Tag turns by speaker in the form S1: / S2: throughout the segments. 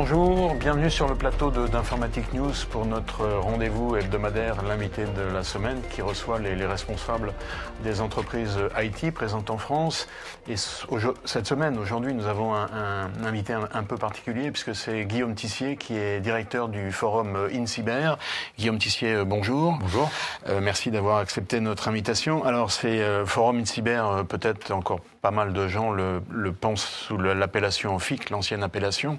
S1: Bonjour, bienvenue sur le plateau d'Informatique News pour notre rendez-vous hebdomadaire, l'invité de la semaine qui reçoit les responsables des entreprises IT présentes en France. Et cette semaine, aujourd'hui, nous avons un invité un peu particulier puisque c'est Guillaume Tissier qui est directeur du forum InCyber. Guillaume Tissier, bonjour.
S2: Bonjour.
S1: Merci d'avoir accepté notre invitation. Alors, c'est forum InCyber, peut-être encore pas mal de gens le pensent sous l'appellation FIC, l'ancienne appellation.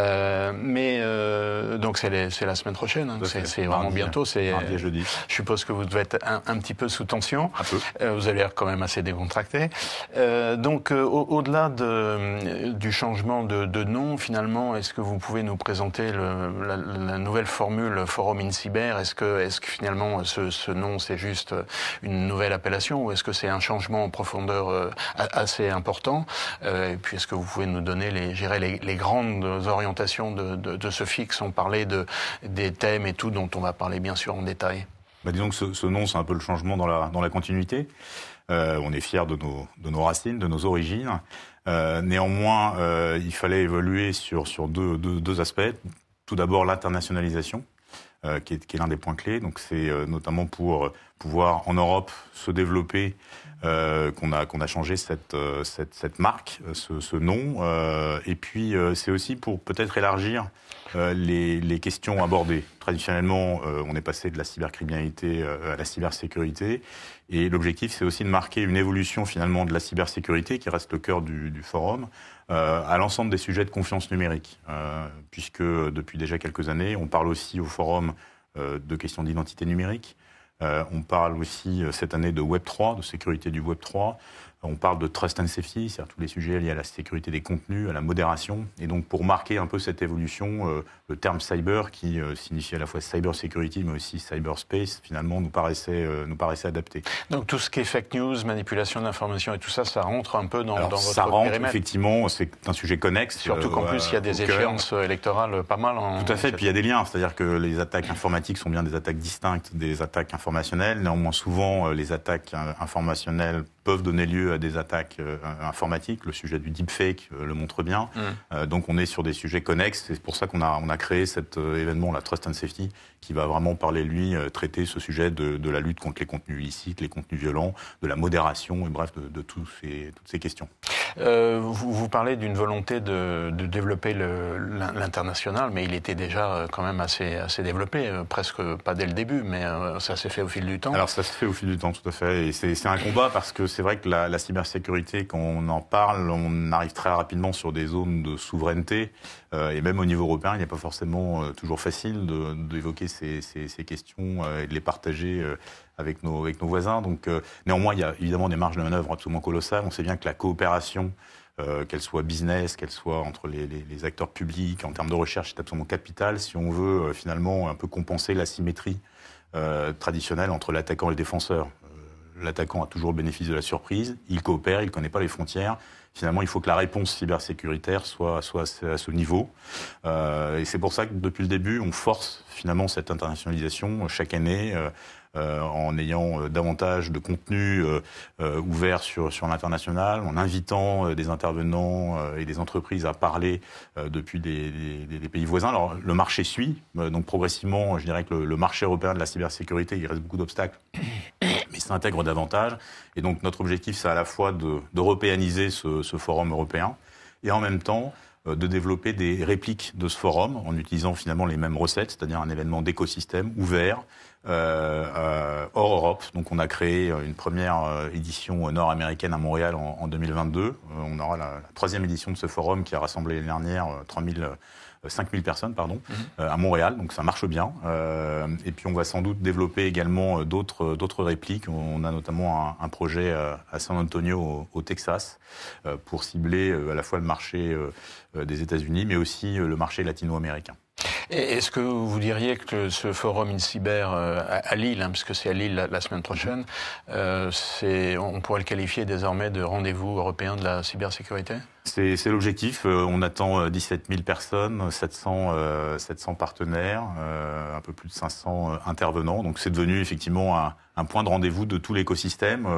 S1: Donc c'est la semaine prochaine, hein. C'est vraiment bientôt. C'est
S2: mardi et jeudi.
S1: Je suppose que vous devez être un petit peu sous tension.
S2: Un peu.
S1: Vous avez l'air quand même assez décontracté. Donc au-delà du changement de nom, finalement, est-ce que vous pouvez nous présenter la nouvelle formule Forum InCyber? Est-ce que finalement ce nom c'est juste une nouvelle appellation ou est-ce que c'est un changement en profondeur assez important? Et puis est-ce que vous pouvez nous donner les grandes orientations de ce fixe? On parlait des thèmes et tout dont on va parler bien sûr en détail.
S2: Disons que ce nom, c'est un peu le changement dans la continuité. On est fiers de nos racines, de nos origines. Néanmoins, il fallait évoluer sur deux aspects. Tout d'abord, l'internationalisation, qui est l'un des points clés. Donc, c'est notamment pour pouvoir, en Europe, se développer, qu'on a changé cette marque, ce nom. Et puis, c'est aussi pour peut-être élargir les questions abordées. Traditionnellement, on est passé de la cybercriminalité à la cybersécurité. Et l'objectif, c'est aussi de marquer une évolution finalement de la cybersécurité, qui reste le cœur du forum, à l'ensemble des sujets de confiance numérique. Puisque depuis déjà quelques années, on parle aussi au forum de questions d'identité numérique. On parle aussi cette année de Web3, de sécurité du Web3. On parle de Trust and Safety, c'est-à-dire tous les sujets liés à la sécurité des contenus, à la modération. Et donc, pour marquer un peu cette évolution, le terme cyber, qui signifie à la fois cyber security, mais aussi cyberspace, finalement, nous paraissait adapté.
S1: Donc, tout ce qui est fake news, manipulation d'informations et tout ça, ça rentre un peu dans votre périmètre?
S2: Ça rentre, effectivement, c'est un sujet connexe.
S1: Surtout qu'en plus, il y a des échéances électorales pas mal.
S2: Tout à fait, puis il y a des liens, c'est-à-dire que les attaques informatiques sont bien des attaques distinctes des attaques informationnelles. Néanmoins, souvent, les attaques informationnelles peuvent donner lieu à des attaques informatiques. Le sujet du deepfake le montre bien. Donc on est sur des sujets connexes. C'est pour ça qu'on a créé cet événement, la Trust and Safety, qui va vraiment parler, lui, traiter ce sujet de la lutte contre les contenus illicites, les contenus violents, de la modération, et bref, de toutes ces questions.
S1: Vous parlez d'une volonté de développer l'international, mais il était déjà quand même assez développé, presque pas dès le début, mais ça s'est fait au fil du temps.
S2: Alors ça se fait au fil du temps, tout à fait. Et c'est un combat parce que c'est vrai que la cybersécurité, quand on en parle, on arrive très rapidement sur des zones de souveraineté. Et même au niveau européen, il n'est pas forcément toujours facile d'évoquer ces questions et de les partager avec nos voisins. Donc, néanmoins, il y a évidemment des marges de manœuvre absolument colossales. On sait bien que la coopération, qu'elle soit business, qu'elle soit entre les acteurs publics, en termes de recherche, c'est absolument capital si on veut finalement un peu compenser l'asymétrie traditionnelle entre l'attaquant et le défenseur. L'attaquant a toujours le bénéfice de la surprise, il coopère, il ne connaît pas les frontières. Finalement, il faut que la réponse cybersécuritaire soit à ce niveau. Et c'est pour ça que depuis le début, on force finalement cette internationalisation chaque année en ayant davantage de contenu ouvert sur l'international, en invitant des intervenants et des entreprises à parler depuis des pays voisins. Alors, le marché suit. Donc, progressivement, je dirais que le marché européen de la cybersécurité, il reste beaucoup d'obstacles, mais s'intègre davantage. Et donc, notre objectif, c'est à la fois d'européaniser ce forum européen et en même temps de développer des répliques de ce forum en utilisant finalement les mêmes recettes, c'est-à-dire un événement d'écosystème ouvert hors Europe. Donc on a créé une première édition nord-américaine à Montréal en 2022. On aura la troisième édition de ce forum qui a rassemblé l'année dernière 5000 personnes à Montréal, donc ça marche bien. Et puis on va sans doute développer également d'autres répliques. On a notamment un projet à San Antonio au Texas pour cibler à la fois le marché des États-Unis, mais aussi le marché latino-américain.
S1: Est-ce que vous diriez que ce forum InCyber à Lille, parce que c'est à Lille la semaine prochaine, on pourrait le qualifier désormais de rendez-vous européen de la cybersécurité?
S2: C'est l'objectif. On attend 17 000 personnes, 700 partenaires, un peu plus de 500 intervenants. Donc c'est devenu effectivement un point de rendez-vous de tout l'écosystème.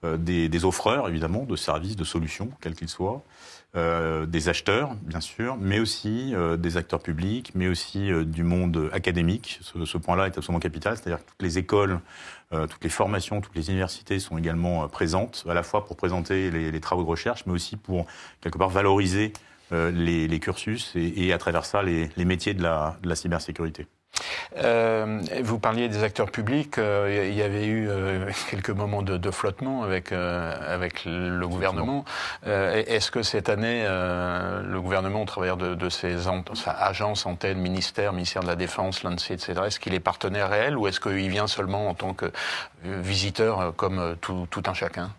S2: des offreurs, évidemment, de services, de solutions, quels qu'ils soient, des acheteurs, bien sûr, mais aussi des acteurs publics, mais aussi du monde académique. Ce point-là est absolument capital, c'est-à-dire que toutes les écoles, toutes les formations, toutes les universités sont également présentes, à la fois pour présenter les travaux de recherche, mais aussi pour, quelque part, valoriser les cursus et à travers ça, les métiers de la cybersécurité.
S1: Vous parliez des acteurs publics. Il y avait eu quelques moments de flottement avec le gouvernement. Est-ce que cette année, le gouvernement, au travers de ses agences, antennes, ministère de la Défense, l'ANSSI, etc., est-ce qu'il est partenaire réel ou est-ce qu'il vient seulement en tant que visiteur comme tout un chacun?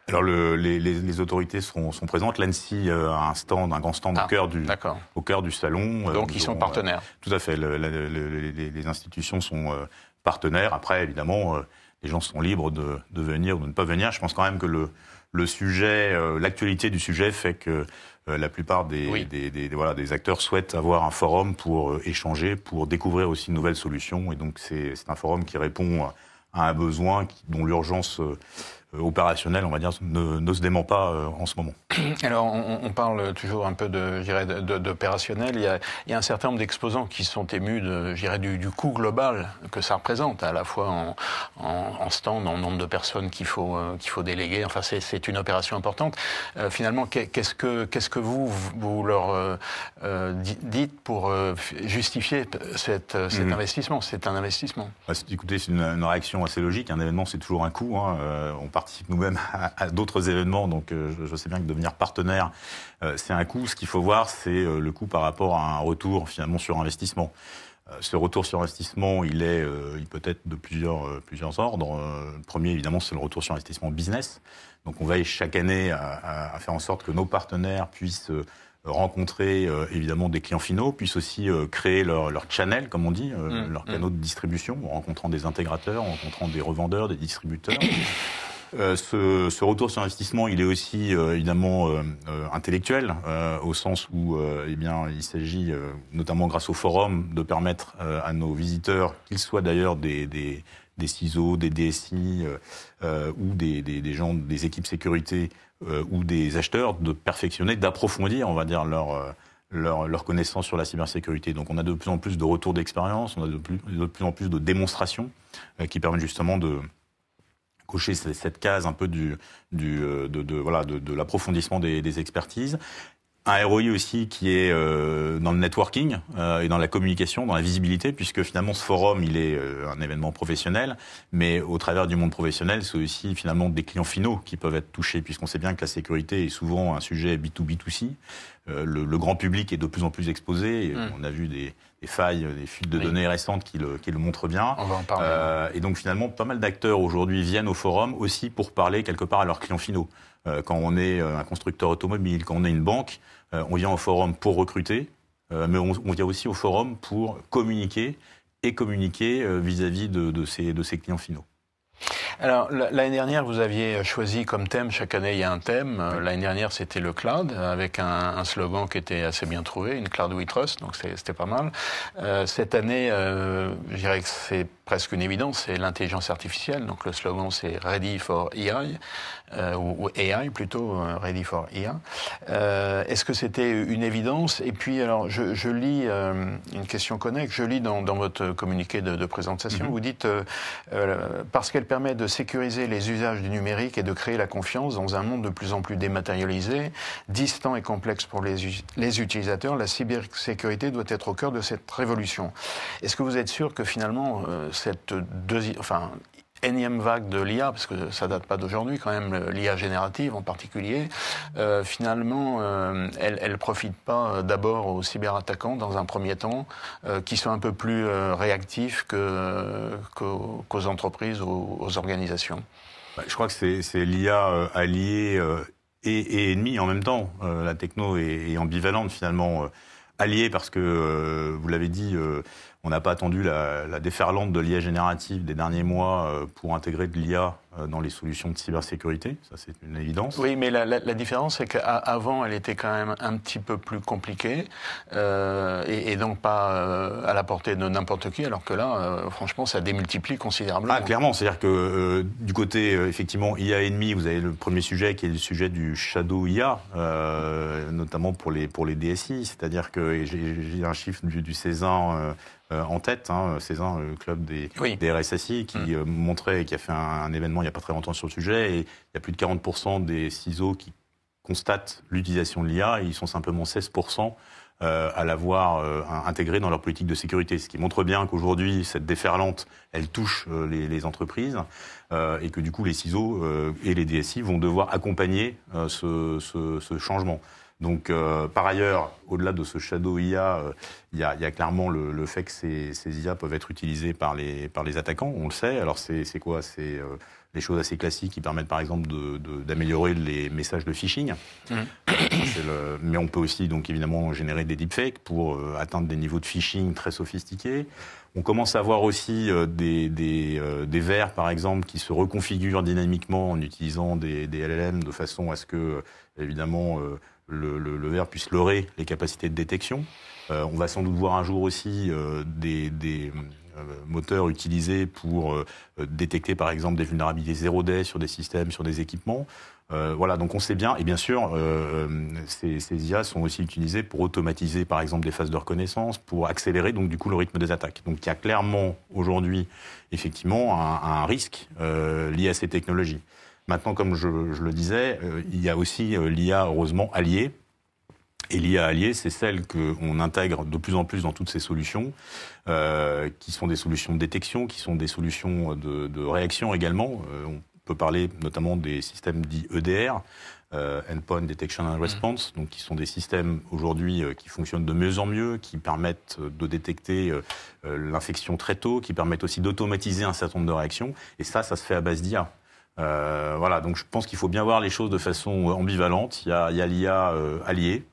S2: Alors les autorités sont présentes. L'ANSSI a un grand stand au cœur du salon.
S1: Donc ils sont partenaires.
S2: Tout à fait. Les institutions sont partenaires. Après, évidemment, les gens sont libres de venir ou de ne pas venir. Je pense quand même que le sujet, l'actualité du sujet fait que la plupart des acteurs souhaitent avoir un forum pour échanger, pour découvrir aussi de nouvelles solutions. Et donc c'est un forum qui répond à un besoin dont l'urgence opérationnel, on va dire, ne se dément pas en ce moment.
S1: Alors, on parle toujours un peu d'opérationnel. Il y a un certain nombre d'exposants qui sont émus du coût global que ça représente, à la fois en stand, en nombre de personnes qu'il faut déléguer. Enfin, c'est une opération importante. Finalement, qu'est-ce que vous leur dites pour justifier cet investissement? C'est un investissement.
S2: Écoutez, c'est une réaction assez logique. Un événement, c'est toujours un coût. On participe nous-mêmes à d'autres événements, donc je sais bien que devenir partenaire, c'est un coût. Ce qu'il faut voir, c'est le coût par rapport à un retour finalement sur investissement. Ce retour sur investissement, il peut être de plusieurs ordres. Le premier, évidemment, c'est le retour sur investissement business. Donc on veille chaque année à faire en sorte que nos partenaires puissent rencontrer évidemment des clients finaux, puissent aussi créer leur channel, comme on dit, leurs canaux de distribution, en rencontrant des intégrateurs, en rencontrant des revendeurs, des distributeurs. Ce retour sur investissement, il est aussi évidemment intellectuel, au sens où il s'agit, notamment grâce au forum, de permettre à nos visiteurs, qu'ils soient d'ailleurs des CISO, des DSI ou des gens, des équipes sécurité ou des acheteurs, de perfectionner, d'approfondir, on va dire, leur connaissance sur la cybersécurité. Donc on a de plus en plus de retours d'expérience, on a de plus en plus de démonstrations qui permettent justement de cocher cette case un peu de l'approfondissement des expertises. Un ROI aussi qui est dans le networking et dans la communication, dans la visibilité, puisque finalement ce forum, il est un événement professionnel, mais au travers du monde professionnel, c'est aussi finalement des clients finaux qui peuvent être touchés, puisqu'on sait bien que la sécurité est souvent un sujet B2B2C. Le grand public est de plus en plus exposé. Et on a vu des failles, des fuites de données récentes qui le montrent bien.
S1: On va en parler.
S2: Et donc finalement, pas mal d'acteurs aujourd'hui viennent au forum aussi pour parler quelque part à leurs clients finaux. Quand on est un constructeur automobile, quand on est une banque, on vient au forum pour recruter, mais on vient aussi au forum pour communiquer vis-à-vis de ses clients finaux.
S1: Alors, l'année dernière, vous aviez choisi comme thème, chaque année il y a un thème. L'année dernière, c'était le cloud, avec un slogan qui était assez bien trouvé, une cloud we trust, donc c'était pas mal. Cette année, je dirais que c'est presque une évidence, c'est l'intelligence artificielle. Donc le slogan, c'est Ready for AI, ou AI plutôt, Ready for IA. Est-ce que c'était une évidence? Et puis, alors, je lis une question connexe, je lis dans votre communiqué de présentation, vous dites parce qu'elle permet de sécuriser les usages du numérique et de créer la confiance dans un monde de plus en plus dématérialisé, distant et complexe pour les utilisateurs, la cybersécurité doit être au cœur de cette révolution. Est-ce que vous êtes sûr que finalement cette énième vague de l'IA, parce que ça date pas d'aujourd'hui quand même, l'IA générative en particulier, finalement, elle profite pas d'abord aux cyberattaquants dans un premier temps, qui sont un peu plus réactifs qu'aux entreprises, aux organisations?
S2: Je crois que c'est l'IA alliée et ennemie en même temps. La techno est ambivalente finalement. Alliée parce que, vous l'avez dit, On n'a pas attendu la déferlante de l'IA générative des derniers mois pour intégrer de l'IA dans les solutions de cybersécurité. Ça, c'est une évidence.
S1: Oui, mais la différence, c'est qu'avant, elle était quand même un petit peu plus compliquée et donc pas à la portée de n'importe qui, alors que là, franchement, ça démultiplie considérablement.
S2: Ah, clairement, c'est-à-dire que du côté, effectivement, IA ennemi, vous avez le premier sujet qui est le sujet du shadow IA, notamment pour les DSI. C'est-à-dire que j'ai un chiffre du Cézanne en tête, Cézanne, le club des RSSI, qui montrait, qui a fait un événement il n'y a pas très longtemps sur le sujet, et il y a plus de 40% des CISO qui constatent l'utilisation de l'IA, et ils sont simplement 16% à l'avoir intégré dans leur politique de sécurité. Ce qui montre bien qu'aujourd'hui, cette déferlante, elle touche les entreprises et que du coup, les CISO et les DSI vont devoir accompagner ce changement. Donc, par ailleurs, au-delà de ce shadow IA, il y a clairement le fait que ces IA peuvent être utilisées par les attaquants, on le sait. Alors, c'est quoi ? C'est les choses assez classiques qui permettent, par exemple, d'améliorer les messages de phishing. Mais on peut aussi, donc, évidemment, générer des deepfakes pour atteindre des niveaux de phishing très sophistiqués. On commence à voir aussi des vers, par exemple, qui se reconfigurent dynamiquement en utilisant des LLM de façon à ce que, évidemment, le ver puisse leurrer les capacités de détection. On va sans doute voir un jour aussi des moteurs utilisés pour détecter, par exemple, des vulnérabilités 0-day sur des systèmes, sur des équipements. Voilà, donc on sait bien, et bien sûr, ces IA sont aussi utilisés pour automatiser, par exemple, des phases de reconnaissance, pour accélérer, donc, du coup, le rythme des attaques. Donc, il y a clairement, aujourd'hui, effectivement, un risque lié à ces technologies. Maintenant, comme je le disais, il y a aussi l'IA, heureusement, alliée. Et l'IA alliée, c'est celle qu'on intègre de plus en plus dans toutes ces solutions, qui sont des solutions de détection, qui sont des solutions de réaction également. On peut parler notamment des systèmes dits EDR, Endpoint Detection and Response, donc qui sont des systèmes aujourd'hui qui fonctionnent de mieux en mieux, qui permettent de détecter l'infection très tôt, qui permettent aussi d'automatiser un certain nombre de réactions. Et ça se fait à base d'IA. Voilà, donc je pense qu'il faut bien voir les choses de façon ambivalente. Il y a l'IA alliée.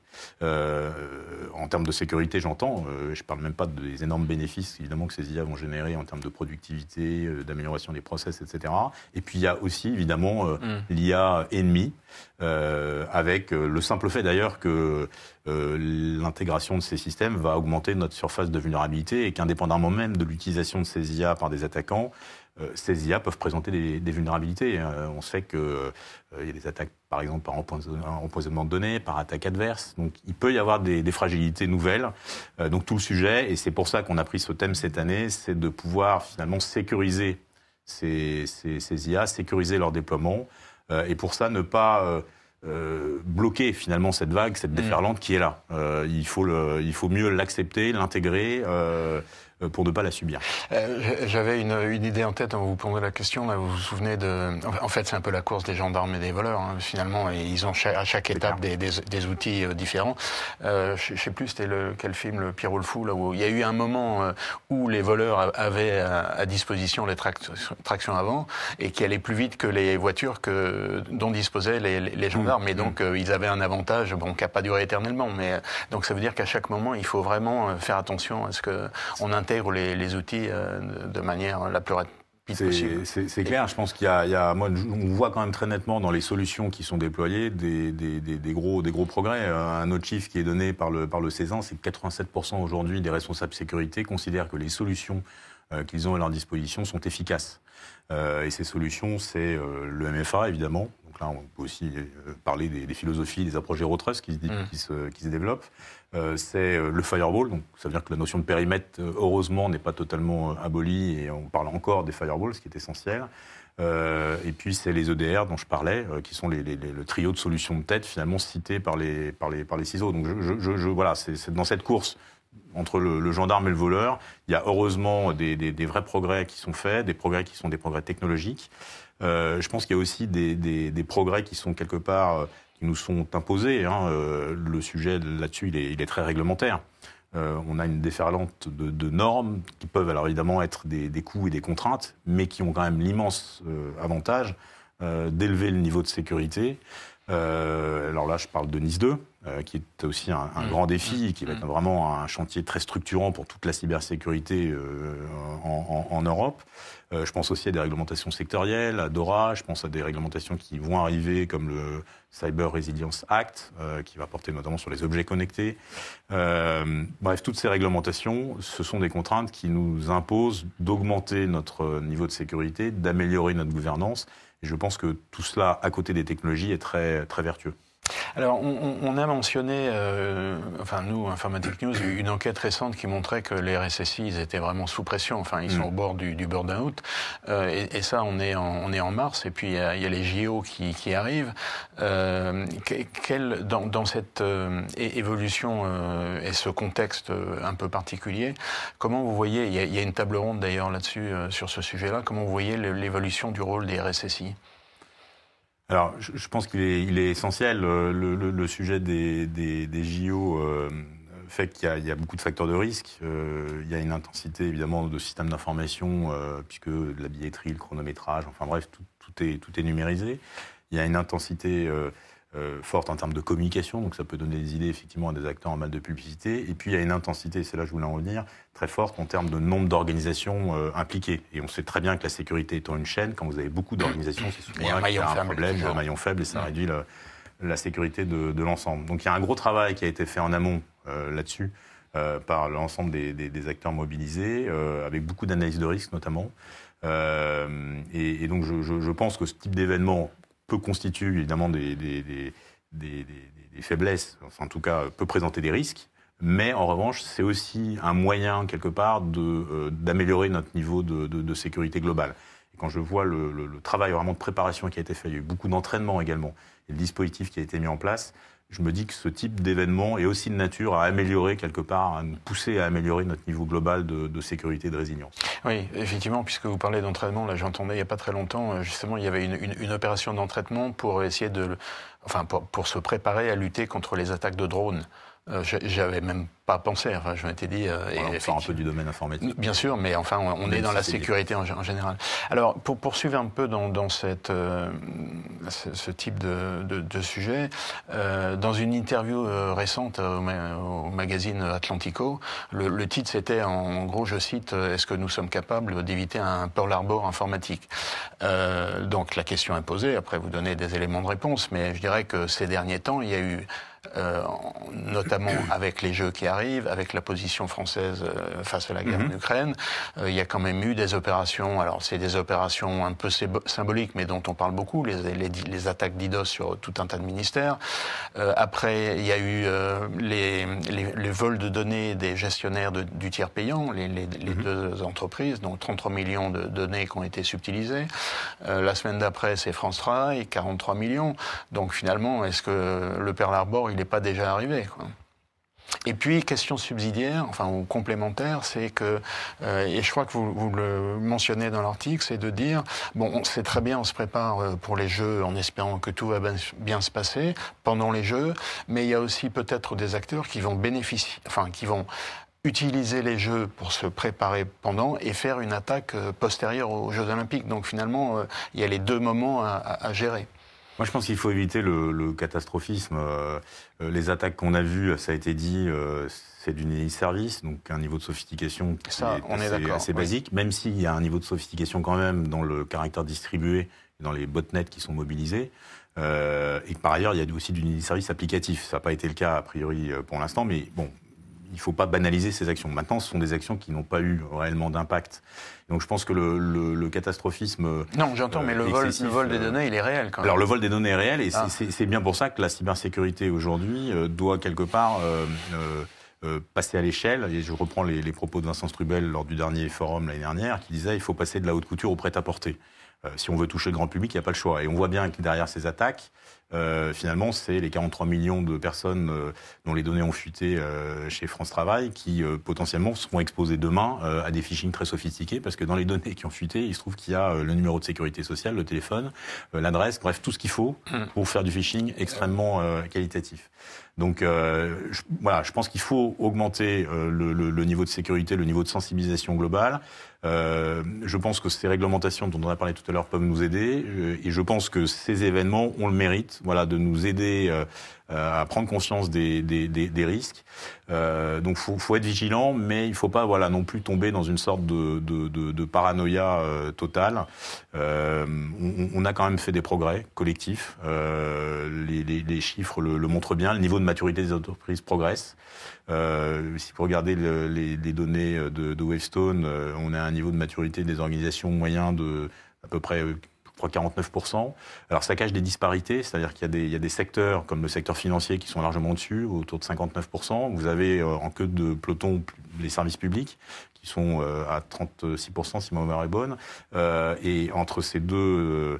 S2: En termes de sécurité, j'entends. Je ne parle même pas des énormes bénéfices, évidemment, que ces IA vont générer en termes de productivité, d'amélioration des process, etc. Et puis, il y a aussi, évidemment, l'IA ennemie, avec le simple fait, d'ailleurs, que l'intégration de ces systèmes va augmenter notre surface de vulnérabilité et qu'indépendamment même de l'utilisation de ces IA par des attaquants, ces IA peuvent présenter des vulnérabilités. On sait qu'il y a des attaques, par exemple, par empoisonnement de données, par attaque adverse. Donc, il peut y avoir des fragilités nouvelles. Donc, tout le sujet, et c'est pour ça qu'on a pris ce thème cette année, c'est de pouvoir finalement sécuriser ces IA, sécuriser leur déploiement. Et pour ça, ne pas bloquer finalement cette vague, cette déferlante qui est là. Il faut mieux l'accepter, l'intégrer. Pour ne pas la subir.
S1: J'avais une idée en tête en vous posant la question. Là, vous vous souvenez En fait, c'est un peu la course des gendarmes et des voleurs, finalement. Et ils ont à chaque étape des outils différents. Je ne sais plus, c'était quel film, le Pierrot le Fou, là, où il y a eu un moment où les voleurs avaient à disposition les tractions avant et qui allaient plus vite que les voitures dont disposaient les gendarmes. Et donc, ils avaient un avantage, qui n'a pas duré éternellement. Mais donc, ça veut dire qu'à chaque moment, il faut vraiment faire attention à ce qu'on intègre les outils de manière la plus rapide possible.
S2: C'est clair, je pense qu'il y a on voit quand même très nettement dans les solutions qui sont déployées des gros progrès. Un autre chiffre qui est donné par le Cézanne, c'est que 87% aujourd'hui des responsables sécurité considèrent que les solutions qu'ils ont à leur disposition sont efficaces. Et ces solutions, c'est le MFA, évidemment. Donc là, on peut aussi parler des philosophies, des approches Zero Trust qui se développent. C'est le firewall, donc ça veut dire que la notion de périmètre, heureusement, n'est pas totalement abolie et on parle encore des firewalls, ce qui est essentiel. Et puis c'est les EDR dont je parlais, qui sont le trio de solutions de tête finalement cités par les CISO. Donc voilà, c'est dans cette course entre le gendarme et le voleur, il y a heureusement des vrais progrès qui sont faits, des progrès qui sont des progrès technologiques. Je pense qu'il y a aussi des progrès qui sont quelque part qui nous sont imposés. Le sujet là-dessus, il est très réglementaire. On a une déferlante de normes qui peuvent alors évidemment être des coûts et des contraintes, mais qui ont quand même l'immense avantage d'élever le niveau de sécurité. Alors là, je parle de NIS 2, qui est aussi un grand défi, qui va être vraiment un chantier très structurant pour toute la cybersécurité en Europe. Je pense aussi à des réglementations sectorielles, à DORA, je pense à des réglementations qui vont arriver comme le Cyber Resilience Act, qui va porter notamment sur les objets connectés. Bref, toutes ces réglementations, ce sont des contraintes qui nous imposent d'augmenter notre niveau de sécurité, d'améliorer notre gouvernance. Et je pense que tout cela, à côté des technologies, est très, très vertueux.
S1: Alors, on a mentionné, nous, Informatique News, une enquête récente qui montrait que les RSSI, ils étaient vraiment sous pression. Enfin, ils sont au bord du burn-out. Et ça, on est en mars. Et puis, il y a les JO qui arrivent. Dans cette évolution et ce contexte un peu particulier, comment vous voyez, il y a une table ronde d'ailleurs là-dessus, sur ce sujet-là, comment vous voyez l'évolution du rôle des RSSI ?
S2: Alors, je pense qu'il est essentiel. Le sujet des JO fait qu'il y a beaucoup de facteurs de risque. Il y a une intensité, évidemment, de systèmes d'information, puisque la billetterie, le chronométrage, enfin bref, tout est numérisé. Il y a une intensité forte en termes de communication, donc ça peut donner des idées, effectivement, à des acteurs en matière de publicité. Et puis, il y a une intensité, c'est là que je voulais en revenir, très forte en termes de nombre d'organisations impliquées. Et on sait très bien que la sécurité étant une chaîne, quand vous avez beaucoup d'organisations, c'est souvent là qu'il y a un problème, il y a un maillon faible et ça réduit la sécurité de l'ensemble. Donc il y a un gros travail qui a été fait en amont là-dessus par l'ensemble des acteurs mobilisés, avec beaucoup d'analyses de risque notamment. Et donc je pense que ce type d'événement peut constituer évidemment des faiblesses, enfin en tout cas peut présenter des risques. Mais en revanche, c'est aussi un moyen, quelque part, d'améliorer notre niveau de sécurité globale. Et quand je vois le travail vraiment de préparation qui a été fait, il y a eu beaucoup d'entraînement également, et le dispositif qui a été mis en place, je me dis que ce type d'événement est aussi de nature à améliorer, quelque part, à nous pousser à améliorer notre niveau global de sécurité et de résilience.
S1: Oui, effectivement, puisque vous parlez d'entraînement, là j'entendais il n'y a pas très longtemps, justement, il y avait une opération d'entraînement pour essayer pour se préparer à lutter contre les attaques de drones. J'avais même pas pensé, enfin je m'étais dit...
S2: on sort un peu du domaine informatique.
S1: Bien sûr, mais enfin on est dans la sécurité en général. Alors pour poursuivre un peu dans ce type de sujet, dans une interview récente au magazine Atlantico, le titre c'était en gros, je cite, est-ce que nous sommes capables d'éviter un Pearl Harbor informatique? Donc la question est posée, après vous donnez des éléments de réponse, mais je dirais que ces derniers temps, il y a eu notamment avec les Jeux qui arrivent, avec la position française face à la guerre en Ukraine, il y a quand même eu des opérations, alors c'est des opérations un peu symboliques, mais dont on parle beaucoup, les attaques d'IDOS sur tout un tas de ministères. Après, il y a eu les vols de données des gestionnaires du tiers payant, les deux entreprises, donc 33 millions de données qui ont été subtilisées. La semaine d'après, c'est France Travail, 43 millions. Donc finalement, est-ce que le Pearl Harbor, il n'est pas déjà arrivé, quoi. Et puis, question subsidiaire, enfin, ou complémentaire, c'est que, et je crois que vous le mentionnez dans l'article, c'est de dire, bon, c'est très bien, on se prépare pour les Jeux en espérant que tout va bien se passer pendant les Jeux, mais il y a aussi peut-être des acteurs qui vont qui vont utiliser les Jeux pour se préparer pendant et faire une attaque postérieure aux Jeux Olympiques. Donc finalement, il y a les deux moments à gérer.
S2: Moi, je pense qu'il faut éviter le catastrophisme. Les attaques qu'on a vues, ça a été dit, c'est du service, donc un niveau de sophistication qui est assez basique, même s'il y a un niveau de sophistication quand même dans le caractère distribué, dans les botnets qui sont mobilisés. Et que par ailleurs, il y a aussi du service applicatif. Ça n'a pas été le cas, a priori, pour l'instant, mais bon, il ne faut pas banaliser ces actions. Maintenant, ce sont des actions qui n'ont pas eu réellement d'impact. Donc je pense que le catastrophisme...
S1: Non, j'entends, mais le vol des données, il est réel quand même.
S2: Alors le vol des données est réel, et c'est bien pour ça que la cybersécurité aujourd'hui doit quelque part passer à l'échelle. Et je reprends les propos de Vincent Strubel lors du dernier forum l'année dernière, qui disait il faut passer de la haute couture au prêt-à-porter. Si on veut toucher le grand public, il n'y a pas le choix. Et on voit bien que derrière ces attaques, finalement, c'est les 43 millions de personnes dont les données ont fuité chez France Travail qui potentiellement seront exposées demain à des phishing très sophistiqués, parce que dans les données qui ont fuité, il se trouve qu'il y a le numéro de sécurité sociale, le téléphone, l'adresse, bref, tout ce qu'il faut pour faire du phishing extrêmement qualitatif. Donc voilà, je pense qu'il faut augmenter le niveau de sécurité, le niveau de sensibilisation globale. Je pense que ces réglementations dont on a parlé tout à l'heure peuvent nous aider, et je pense que ces événements ont le mérite permettent de nous aider à prendre conscience des risques. Donc faut être vigilant, mais il faut pas non plus tomber dans une sorte de paranoïa totale. On a quand même fait des progrès collectifs. Les chiffres le montrent bien. Le niveau de maturité des entreprises progresse. Si vous regardez les données de Wavestone, on a un niveau de maturité des organisations moyen de à peu près, je crois, 49%. Alors ça cache des disparités, c'est-à-dire qu'il y a des secteurs comme le secteur financier qui sont largement au-dessus, autour de 59%. Vous avez en queue de peloton les services publics qui sont à 36%, si ma mémoire est bonne. Et entre ces deux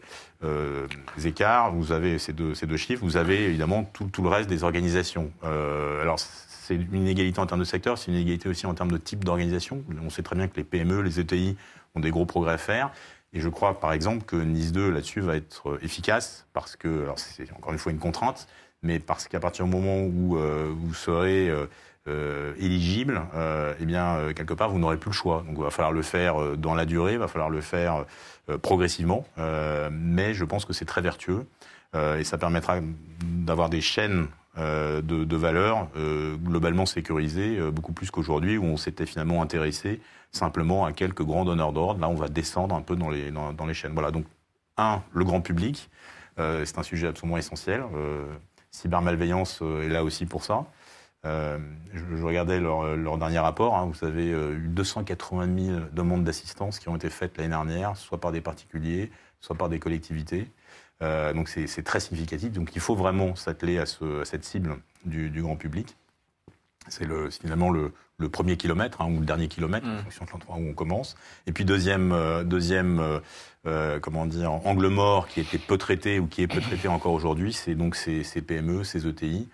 S2: écarts, vous avez ces deux chiffres, vous avez évidemment tout le reste des organisations. Alors c'est une inégalité en termes de secteur, c'est une inégalité aussi en termes de type d'organisation. On sait très bien que les PME, les ETI ont des gros progrès à faire. Et je crois, par exemple, que Nice 2, là-dessus, va être efficace, parce que, alors c'est encore une fois une contrainte, mais parce qu'à partir du moment où vous serez éligible, quelque part, vous n'aurez plus le choix. Donc il va falloir le faire dans la durée, il va falloir le faire progressivement, mais je pense que c'est très vertueux, et ça permettra d'avoir des chaînes de valeur globalement sécurisées, beaucoup plus qu'aujourd'hui, où on s'était finalement intéressé simplement à quelques grands donneurs d'ordre. Là, on va descendre un peu dans les chaînes. Voilà, donc, le grand public, c'est un sujet absolument essentiel. Cybermalveillance est là aussi pour ça. Je regardais leur dernier rapport. Vous avez eu 280 000 demandes d'assistance qui ont été faites l'année dernière, soit par des particuliers, soit par des collectivités. Donc c'est très significatif. Donc il faut vraiment s'atteler à cette cible du grand public. C'est finalement le premier kilomètre, ou le dernier kilomètre, en fonction de l'endroit où on commence. Et puis deuxième angle mort qui était peu traité ou qui est peu traité encore aujourd'hui, c'est donc ces PME, ces ETI,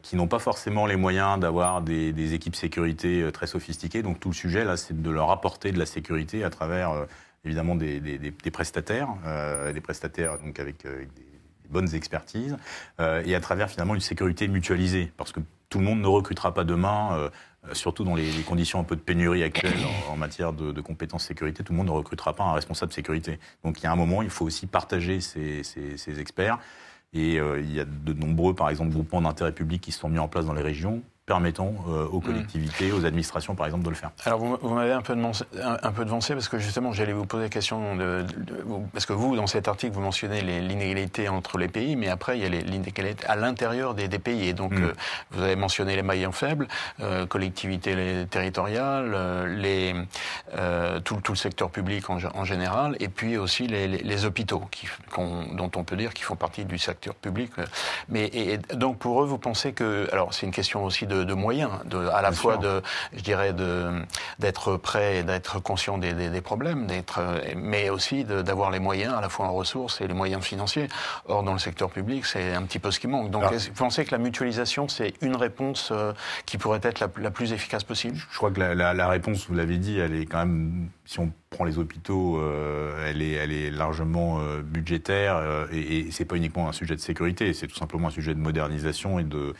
S2: qui n'ont pas forcément les moyens d'avoir des équipes sécurité très sophistiquées. Donc tout le sujet là, c'est de leur apporter de la sécurité à travers évidemment des prestataires, donc avec des bonnes expertises, et à travers finalement une sécurité mutualisée, parce que tout le monde ne recrutera pas demain, surtout dans les conditions un peu de pénurie actuelles en matière de compétences sécurité, tout le monde ne recrutera pas un responsable sécurité. Donc il y a un moment, il faut aussi partager ces experts, et il y a de nombreux, par exemple, groupements d'intérêt public qui se sont mis en place dans les régions, permettant aux collectivités, aux administrations, par exemple, de le faire.
S1: Alors, vous m'avez un peu devancé, parce que justement, j'allais vous poser la question, parce que vous, dans cet article, vous mentionnez l'inégalité entre les pays, mais après, il y a l'inégalité à l'intérieur des pays. Et donc, vous avez mentionné les maillons faibles, collectivités territoriales, tout le secteur public en général, et puis aussi les hôpitaux, dont on peut dire qu'ils font partie du secteur public. Et donc, pour eux, vous pensez que... Alors, c'est une question aussi de moyens, à la fois d'être prêt et d'être conscient des problèmes, mais aussi d'avoir les moyens, à la fois en ressources et les moyens financiers. Or, dans le secteur public, c'est un petit peu ce qui manque. Donc, vous pensez que la mutualisation, c'est une réponse qui pourrait être la plus efficace possible?
S2: Je crois que la réponse, vous l'avez dit, elle est quand même, si on prend les hôpitaux, elle est largement budgétaire, et c'est pas uniquement un sujet de sécurité, c'est tout simplement un sujet de modernisation et de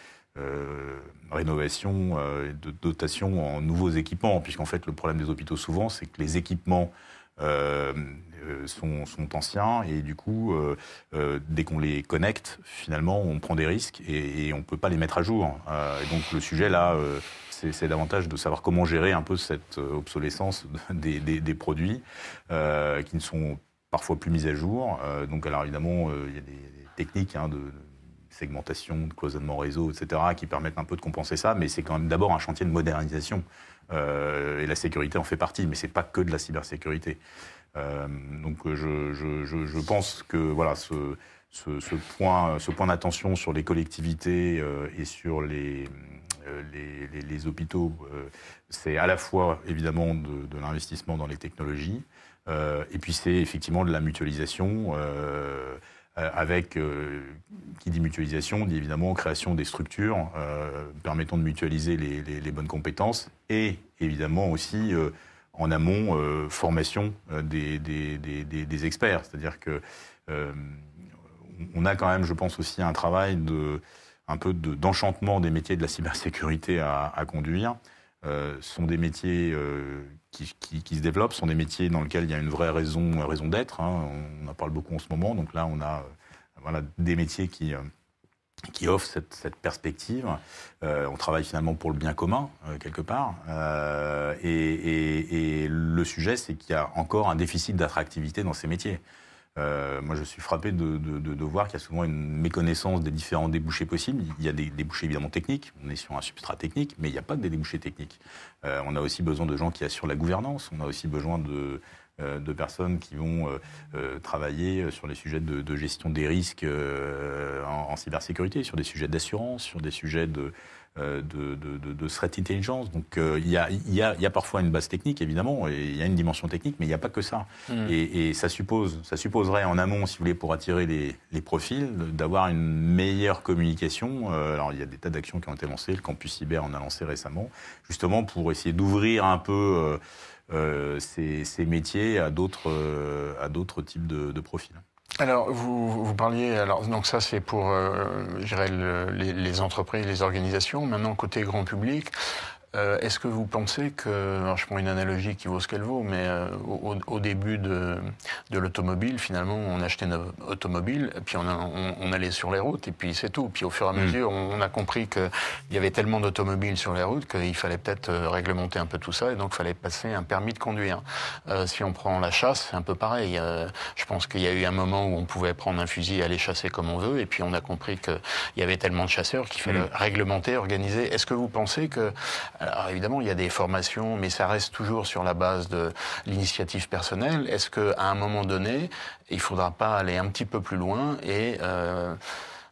S2: rénovation, de dotation en nouveaux équipements, puisqu'en fait le problème des hôpitaux souvent, c'est que les équipements sont anciens, et du coup dès qu'on les connecte, finalement on prend des risques et on peut pas les mettre à jour. Et donc le sujet là, c'est davantage de savoir comment gérer un peu cette obsolescence des produits qui ne sont parfois plus mis à jour. Donc alors évidemment il y a des techniques de segmentation, de cloisonnement réseau, etc., qui permettent un peu de compenser ça, mais c'est quand même d'abord un chantier de modernisation. Et la sécurité en fait partie, mais c'est pas que de la cybersécurité. Donc je pense que voilà, ce point d'attention sur les collectivités et sur les hôpitaux, c'est à la fois évidemment de l'investissement dans les technologies, et puis c'est effectivement de la mutualisation, avec, qui dit mutualisation, dit évidemment création des structures permettant de mutualiser les bonnes compétences, et évidemment aussi en amont formation des experts. C'est-à-dire que on a quand même, je pense aussi, un travail d'enchantement des métiers de la cybersécurité à conduire. Ce sont des métiers qui se développent, sont des métiers dans lesquels il y a une vraie raison d'être. On en parle beaucoup en ce moment. Donc là, on a des métiers qui offrent cette perspective. On travaille finalement pour le bien commun, quelque part. Et le sujet, c'est qu'il y a encore un déficit d'attractivité dans ces métiers. Moi, je suis frappé de voir qu'il y a souvent une méconnaissance des différents débouchés possibles. Il y a des débouchés évidemment techniques, on est sur un substrat technique, mais il n'y a pas que des débouchés techniques. On a aussi besoin de gens qui assurent la gouvernance, on a aussi besoin de personnes qui vont travailler sur les sujets de gestion des risques en cybersécurité, sur des sujets d'assurance, sur des sujets de threat intelligence. Donc il y a parfois une base technique, évidemment, et il y a une dimension technique, mais il n'y a pas que ça. Et ça supposerait en amont, si vous voulez, pour attirer les profils, d'avoir une meilleure communication. Alors il y a des tas d'actions qui ont été lancées, le campus cyber en a lancé récemment, justement pour essayer d'ouvrir un peu ces métiers à d'autres types de profils.
S1: Alors, vous parliez, donc ça c'est pour, je dirais, les entreprises, les organisations. Maintenant, côté grand public, est-ce que vous pensez que, alors je prends une analogie qui vaut ce qu'elle vaut, mais au début de l'automobile, finalement, on achetait une automobile, puis on allait sur les routes, et puis c'est tout. Puis au fur et à mesure, on a compris qu'il y avait tellement d'automobiles sur les routes qu'il fallait peut-être réglementer un peu tout ça, et donc il fallait passer un permis de conduire. Si on prend la chasse, c'est un peu pareil. Je pense qu'il y a eu un moment où on pouvait prendre un fusil et aller chasser comme on veut, et puis on a compris qu'il y avait tellement de chasseurs qu'il fallait réglementer, organiser. Est-ce que vous pensez que... Alors évidemment, il y a des formations, mais ça reste toujours sur la base de l'initiative personnelle. Est-ce qu'à un moment donné, il ne faudra pas aller un petit peu plus loin et...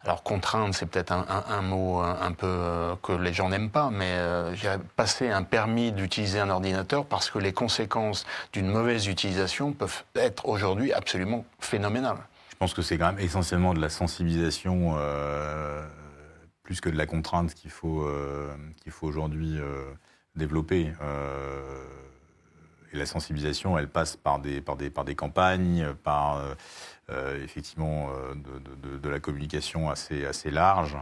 S1: alors contraindre, c'est peut-être un mot un peu que les gens n'aiment pas, mais passer un permis d'utiliser un ordinateur parce que les conséquences d'une mauvaise utilisation peuvent être aujourd'hui absolument phénoménales.
S2: Je pense que c'est quand même essentiellement de la sensibilisation plus que de la contrainte qu'il faut aujourd'hui développer. Et la sensibilisation, elle passe par des campagnes, par effectivement de la communication assez large.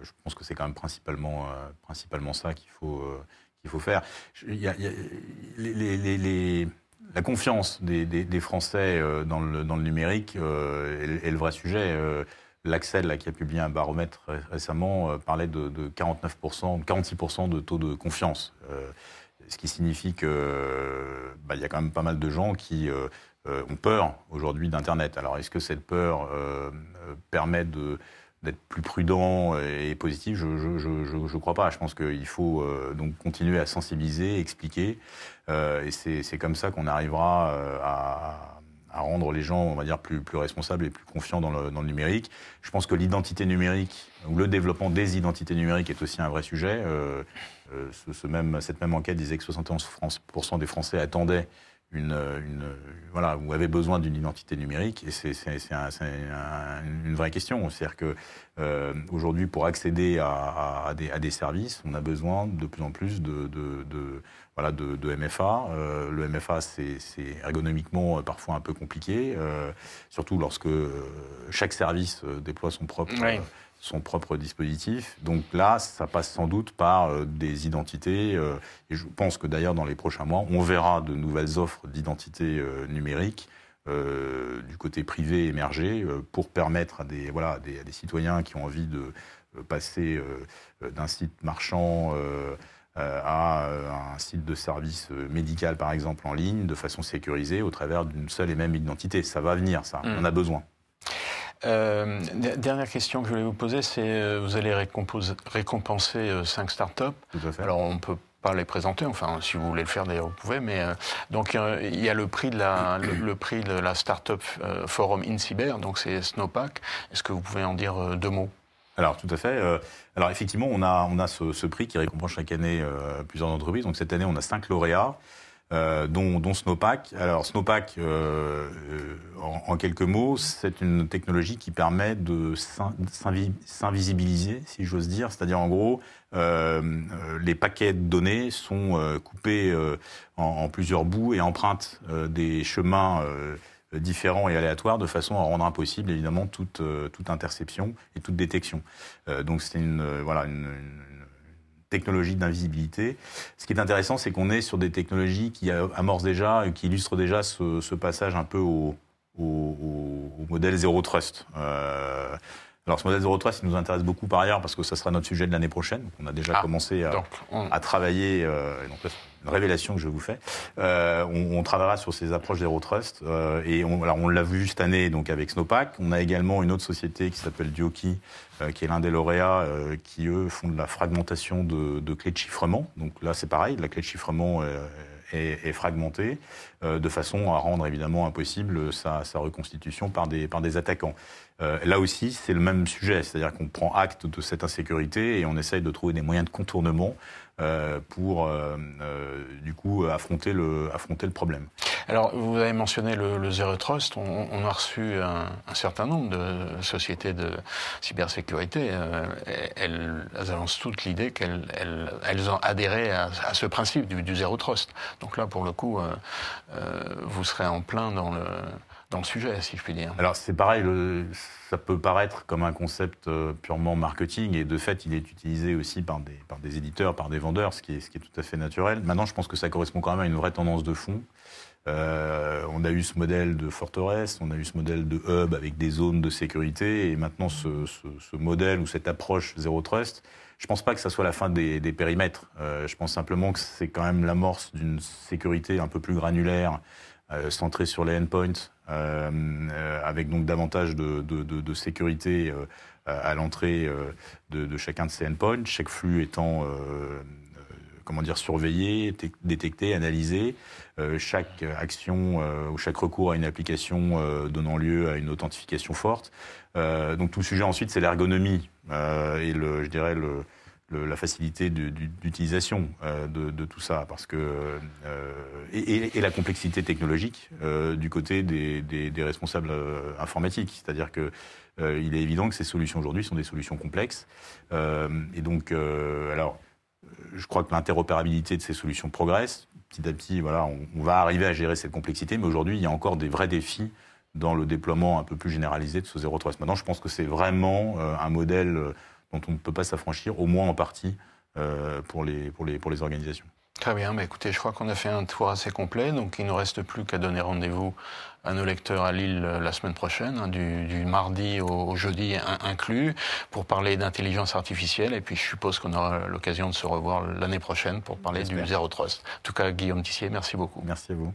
S2: Je pense que c'est quand même principalement ça qu'il faut faire. La confiance des Français dans le numérique est le vrai sujet. L'Axel, là, qui a publié un baromètre récemment, parlait de 49%, 46% de taux de confiance. Ce qui signifie que il y a quand même pas mal de gens qui ont peur aujourd'hui d'Internet. Alors, est-ce que cette peur permet d'être plus prudent et positif? Je crois pas. Je pense qu'il faut donc continuer à sensibiliser, expliquer. Et c'est comme ça qu'on arrivera à rendre les gens, on va dire, plus responsables et plus confiants dans le numérique. Je pense que l'identité numérique, ou le développement des identités numériques est aussi un vrai sujet. Cette même enquête disait que 71% des Français attendaient ou avaient besoin d'une identité numérique, et c'est une vraie question. C'est-à-dire que aujourd'hui, pour accéder à des services, on a besoin de plus en plus de MFA. Le MFA, c'est ergonomiquement parfois un peu compliqué, surtout lorsque chaque service déploie son propre dispositif. Donc là, ça passe sans doute par des identités. Et je pense que d'ailleurs, dans les prochains mois, on verra de nouvelles offres d'identité numérique du côté privé émerger pour permettre à des citoyens qui ont envie de passer d'un site marchand à un site de service médical, par exemple, en ligne, de façon sécurisée, au travers d'une seule et même identité. Ça va venir, ça. On en a besoin.
S1: Dernière question que je voulais vous poser, c'est vous allez récompenser 5 startups.
S2: Tout à fait.
S1: Alors on peut pas les présenter, enfin si vous voulez le faire d'ailleurs vous pouvez, mais donc il y a le prix de la startup Forum InCyber, donc c'est Snowpack. Est-ce que vous pouvez en dire 2 mots?
S2: Alors tout à fait. Alors effectivement, on a ce prix qui récompense chaque année plusieurs entreprises. Donc cette année, on a 5 lauréats. Dont Snowpack. Alors Snowpack, en quelques mots, c'est une technologie qui permet de s'invisibiliser, si j'ose dire. C'est-à-dire en gros, les paquets de données sont coupés en plusieurs bouts et empruntent des chemins différents et aléatoires de façon à rendre impossible évidemment toute interception et toute détection. Donc c'est une technologie d'invisibilité. Ce qui est intéressant, c'est qu'on est sur des technologies qui amorcent déjà, qui illustrent déjà ce passage un peu au modèle Zero Trust. Alors ce modèle Zero Trust, il nous intéresse beaucoup par ailleurs parce que ça sera notre sujet de l'année prochaine. Donc, on a déjà commencé à travailler, et donc là, c'est une révélation que je vous fais. On travaillera sur ces approches Zero Trust et on l'a vu cette année donc avec Snowpack. On a également une autre société qui s'appelle Dioki, qui est l'un des lauréats, qui eux font de la fragmentation de clés de chiffrement. Donc là c'est pareil, la clé de chiffrement est fragmentée de façon à rendre évidemment impossible sa reconstitution par des attaquants. Là aussi, c'est le même sujet, c'est-à-dire qu'on prend acte de cette insécurité et on essaye de trouver des moyens de contournement pour du coup affronter le problème.
S1: Alors, vous avez mentionné le Zero Trust. On a reçu un certain nombre de sociétés de cybersécurité. Elles avancent toutes l'idée qu'elles ont adhéré à ce principe du Zero Trust. Donc là, pour le coup, vous serez en plein dans le sujet, si je puis dire.
S2: Alors c'est pareil, ça peut paraître comme un concept purement marketing et de fait il est utilisé aussi par des éditeurs, par des vendeurs, ce qui est tout à fait naturel. Maintenant je pense que ça correspond quand même à une vraie tendance de fond. On a eu ce modèle de forteresse, on a eu ce modèle de hub avec des zones de sécurité et maintenant ce modèle ou cette approche Zero Trust, je pense pas que ça soit la fin des périmètres. Je pense simplement que c'est quand même l'amorce d'une sécurité un peu plus granulaire, centrée sur les endpoints, avec donc davantage de sécurité à l'entrée de chacun de ces endpoints, chaque flux étant surveillé, détecté, analysé, chaque action ou chaque recours à une application donnant lieu à une authentification forte. Donc tout le sujet ensuite c'est l'ergonomie et la facilité d'utilisation de tout ça, parce que et la complexité technologique du côté des responsables informatiques, c'est-à-dire que il est évident que ces solutions aujourd'hui sont des solutions complexes, et donc alors je crois que l'interopérabilité de ces solutions progresse petit à petit. Voilà, on va arriver à gérer cette complexité, mais aujourd'hui il y a encore des vrais défis dans le déploiement un peu plus généralisé de ce Zero Trust. Maintenant, je pense que c'est vraiment un modèle dont on ne peut pas s'affranchir, au moins en partie, pour les organisations.
S1: Très bien, écoutez, je crois qu'on a fait un tour assez complet, donc il ne nous reste plus qu'à donner rendez-vous à nos lecteurs à Lille la semaine prochaine, du mardi au jeudi inclus, pour parler d'intelligence artificielle, et puis je suppose qu'on aura l'occasion de se revoir l'année prochaine pour parler du Zero Trust. En tout cas, Guillaume Tissier, merci beaucoup.
S2: Merci à vous.